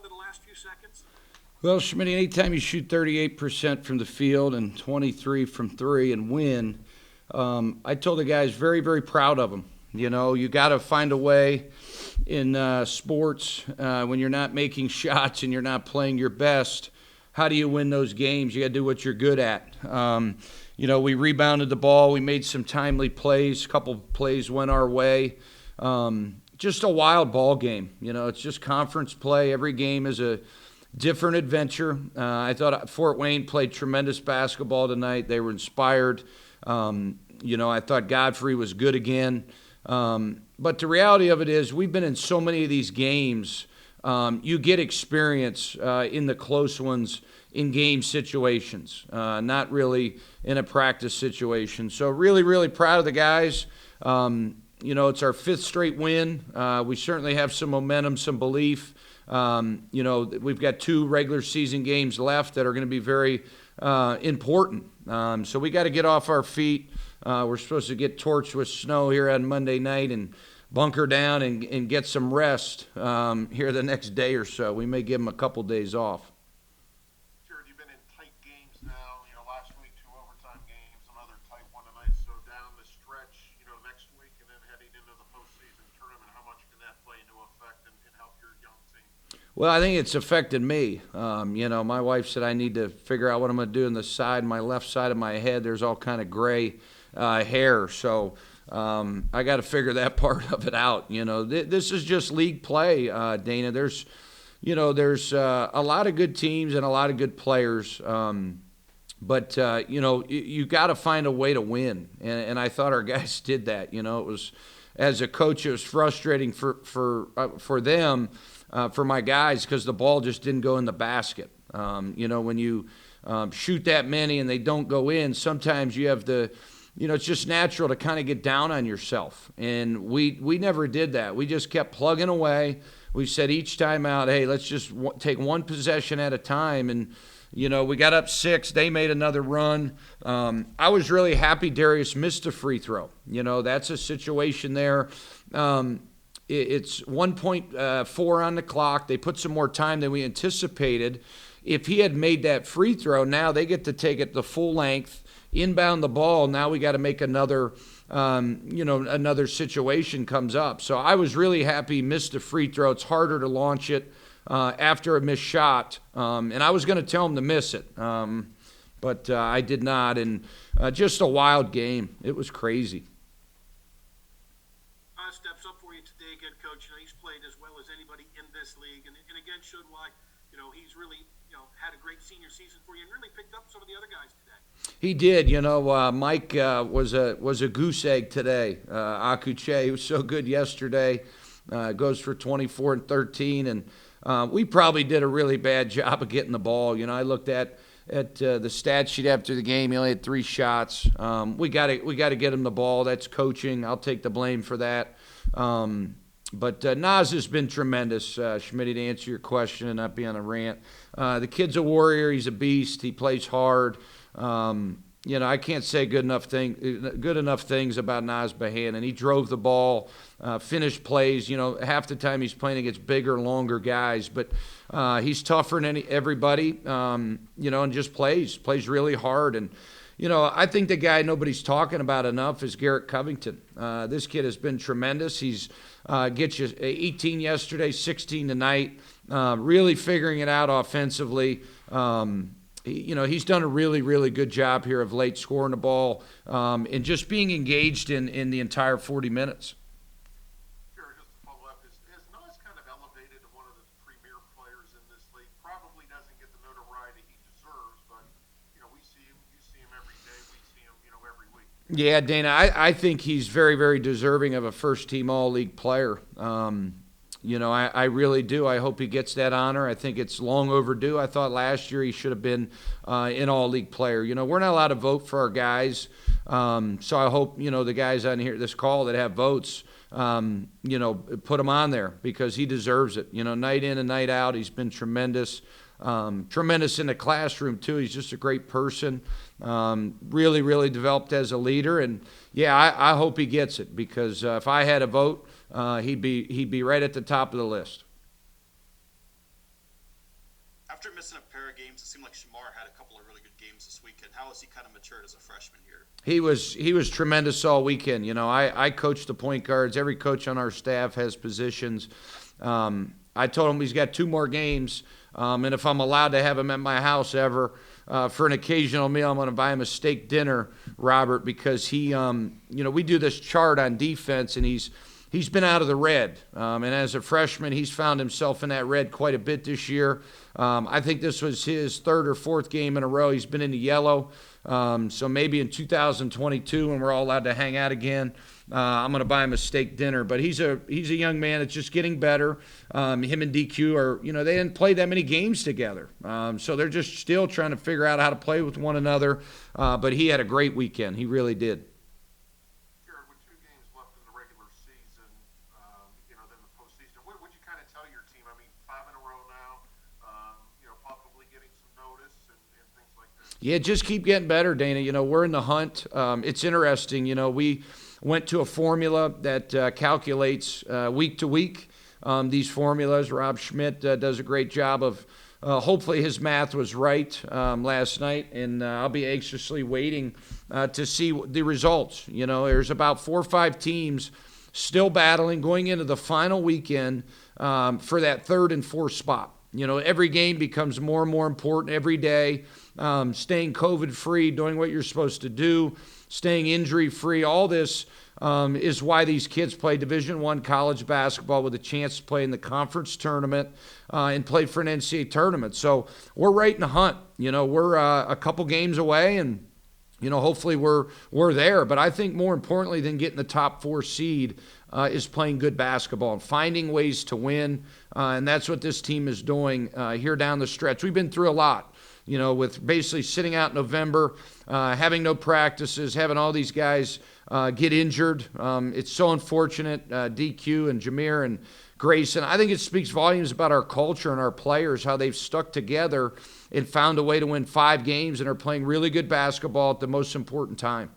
to the last few seconds? Well, Schmidt, anytime you shoot 38% from the field and 23 from three and win, I told the guys very, very proud of them. You know, you got to find a way in sports when you're not making shots and you're not playing your best. How do you win those games? You got to do what you're good at. You know, we rebounded the ball. We made some timely plays. A couple plays went our way. Just a wild ball game. You know, it's just conference play. Every game is a different adventure. I thought Fort Wayne played tremendous basketball tonight. They were inspired. You know, I thought Godfrey was good again. But the reality of it is we've been in so many of these games. You get experience in the close ones in game situations, not really in a practice situation. So really, really proud of the guys. You know, it's our fifth straight win. We certainly have some momentum, some belief. You know, we've got 2 regular season games left that are going to be very important. So we got to get off our feet. We're supposed to get torched with snow here on Monday night and bunker down and get some rest here the next day or so. We may give them a couple days off. Jerrod, you've been in tight games now. You know, last week 2 overtime games, another tight one tonight. So down the stretch, you know, next week and then heading into the postseason tournament, how much can that play into effect and help your young team? Well, I think it's affected me. You know, my wife said I need to figure out what I'm going to do on the side, my left side of my head. There's all kind of gray hair, so I got to figure that part of it out. You know, this is just league play, Dana. There's a lot of good teams and a lot of good players, but you know, you got to find a way to win, and I thought our guys did that. You know, it was, as a coach, it was frustrating for them. For my guys, because the ball just didn't go in the basket. You know, when you shoot that many and they don't go in, sometimes you have you know, it's just natural to kind of get down on yourself. And we never did that. We just kept plugging away. We said each time out, hey, let's just take one possession at a time. And, you know, we got up 6. They made another run. I was really happy Darius missed a free throw. You know, that's a situation there. It's 1.4 on the clock. They put some more time than we anticipated. If he had made that free throw, now they get to take it the full length, inbound the ball. Now we got to make another, you know, another situation comes up. So I was really happy he missed a free throw. It's harder to launch it after a missed shot. And I was going to tell him to miss it, but I did not. And just a wild game. It was crazy. Steps up for you today, good coach. You know, he's played as well as anybody in this league, and again showed why, you know, he's really, you know, had a great senior season for you and really picked up some of the other guys today. He did. You know, Mike was a goose egg today. Akuche, he was so good yesterday. Goes for 24 and 13, and we probably did a really bad job of getting the ball. You know, I looked at the stat sheet after the game. He only had 3 shots. We got to get him the ball. That's coaching. I'll take the blame for that. But Naz has been tremendous, Schmidt, to answer your question and not be on a rant. The kid's a warrior. He's a beast. He plays hard. You know, I can't say good enough things about Naz Bahan. And he drove the ball, finished plays. You know, half the time he's playing against bigger, longer guys. But he's tougher than everybody, you know, and just plays really hard. And, you know, I think the guy nobody's talking about enough is Garrett Covington. This kid has been tremendous. He's gets you 18 yesterday, 16 tonight, really figuring it out offensively. You know, he's done a really, really good job here of late scoring the ball and just being engaged in the entire 40 minutes. Sure, just to follow up, has Nas kind of elevated to one of the premier players in this league? Probably doesn't get the notoriety he deserves, but, you know, we see him, you see him every day, we see him, you know, every week. Yeah, Dana, I think he's very, very deserving of a first-team All-League player. You know, I really do. I hope he gets that honor. I think it's long overdue. I thought last year he should have been an all-league player. You know, we're not allowed to vote for our guys. So I hope, you know, the guys on here, this call that have votes, you know, put him on there because he deserves it. You know, night in and night out, he's been tremendous. Tremendous in the classroom, too. He's just a great person. Really, really developed as a leader. And, yeah, I hope he gets it because if I had a vote, he'd be right at the top of the list. after missing a pair of games, it seemed like Shamar had a couple of really good games this weekend. How has he kind of matured as a freshman here? He was tremendous all weekend. I coach the point guards. Every coach on our staff has positions. I told him he's got 2 more games, and if I'm allowed to have him at my house ever for an occasional meal, I'm going to buy him a steak dinner, Robert, because he, we do this chart on defense, and he's been out of the red. And as a freshman, he's found himself in that red quite a bit this year. I think this was his 3rd or 4th game in a row. He's been in the yellow. So maybe in 2022, when we're all allowed to hang out again, I'm going to buy him a steak dinner. But he's a young man that's just getting better. Him and DQ are, they didn't play that many games together. So they're just still trying to figure out how to play with one another. But he had a great weekend. He really did. Jerrod, with 2 games left in the regular season, then the postseason, what would you kind of tell your team? I mean, 5 in a row now, probably getting some notice and things like that. Yeah, just keep getting better, Dana. We're in the hunt. It's interesting. We went to a formula that calculates week to week these formulas. Rob Schmidt does a great job of hopefully his math was right last night, and I'll be anxiously waiting to see the results. There's about 4 or 5 teams still battling going into the final weekend for that 3rd and 4th spot. Every game becomes more and more important every day. Staying COVID-free, doing what you're supposed to do, staying injury-free, all this is why these kids play Division I college basketball with a chance to play in the conference tournament and play for an NCAA tournament. So we're right in the hunt. We're a couple games away, and hopefully we're there. But I think more importantly than getting the top 4 seed is playing good basketball and finding ways to win. And that's what this team is doing here down the stretch. We've been through a lot, with basically sitting out in November, having no practices, having all these guys get injured. It's so unfortunate, DQ and Jameer and Grayson. I think it speaks volumes about our culture and our players, how they've stuck together and found a way to win 5 games and are playing really good basketball at the most important time.